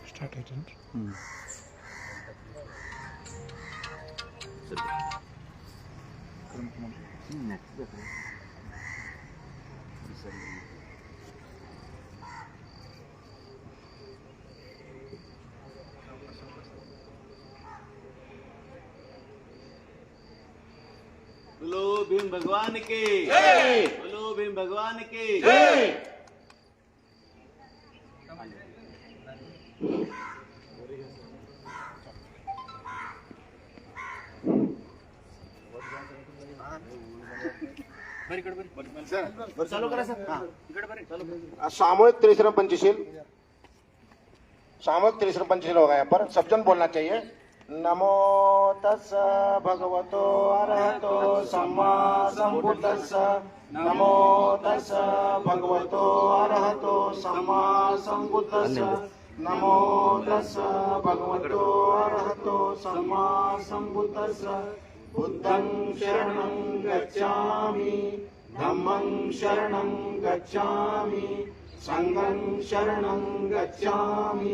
Start आहे बोलो भीम भगवान की जय। बोलो भीम भगवान की जय। चालू करा सर। सामूहिक त्रिश्रम पंचशील, सामूहिक त्रिश्रम पंचशील होगा। यहाँ पर सब जन बोलना चाहिए। नमो तस् भगवतो अरहतो सम्मा संबुद्धस्स। नमो तस् भगवतो अरहतो सम्मा संबुद्धस्स। नमो तस् भगवतो अरहतो सम्मा संबुद्धस्स। बुद्धं शरणं गच्छामि, धम्मं शरणं गच्छामि, संघं शरणं गच्छामि,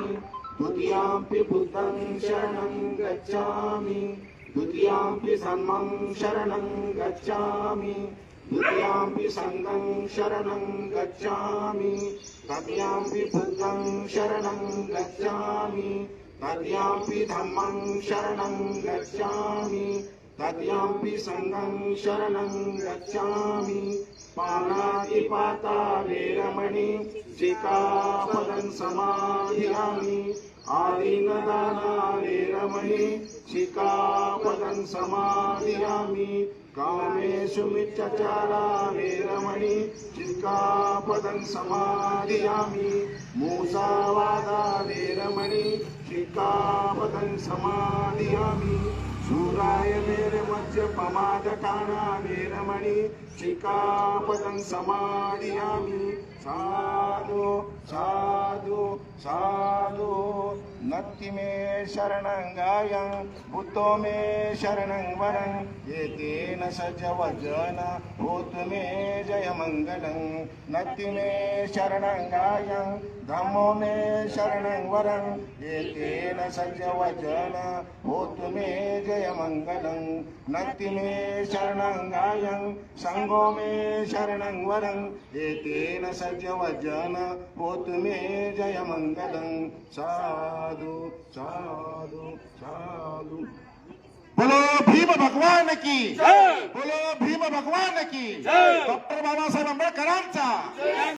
द्वितीयंपि बुद्धं शरणं गच्छामि, द्वितीयंपि धम्मं शरणं गच्छामि, द्वितीयंपि संघं शरणं गच्छामि, तृतीयंपि बुद्धं शरणं गच्छामि, तृतीयंपि धम्मं शरणं गच्छामि, तृतीयंपि संघं शरणं गच्छामि। पाणातिपाता वेरमणि सिक्खापदं समादियामि। आदीनदाना वेरमणि सिक्खापदं समादियामि। कामेषु मिथ्याचारा वेरमणि सिक्खापदं समादियामि। मूसावादा वेरमणि सिक्खापदं समादियामि। शूराय मेरे मध्य पमादकाना वेरमणि सिक्खापदं समादियामि। साधु साधु साधु। नत्ति मे शरणं गायं, बुद्धो मे शरणं वरं। एतेन सज्जवजन होतु मे जयमङ्गलं। नत्ति मे शरणं गायं, धम्मो मे शरणं वरं। एतेन सज्जवजन होतु मे जयमङ्गलं। नत्ति मे शरणं गायं, संघो मे शरणं वरं। एतेन सज्जवजन होतु मे जयमङ्गलं। साधु साधु साधु। बोलो भीम भगवान की जय। बोलो भीम भगवान की जय। डॉक्टर बाबासाहेब आंबेडकरांचा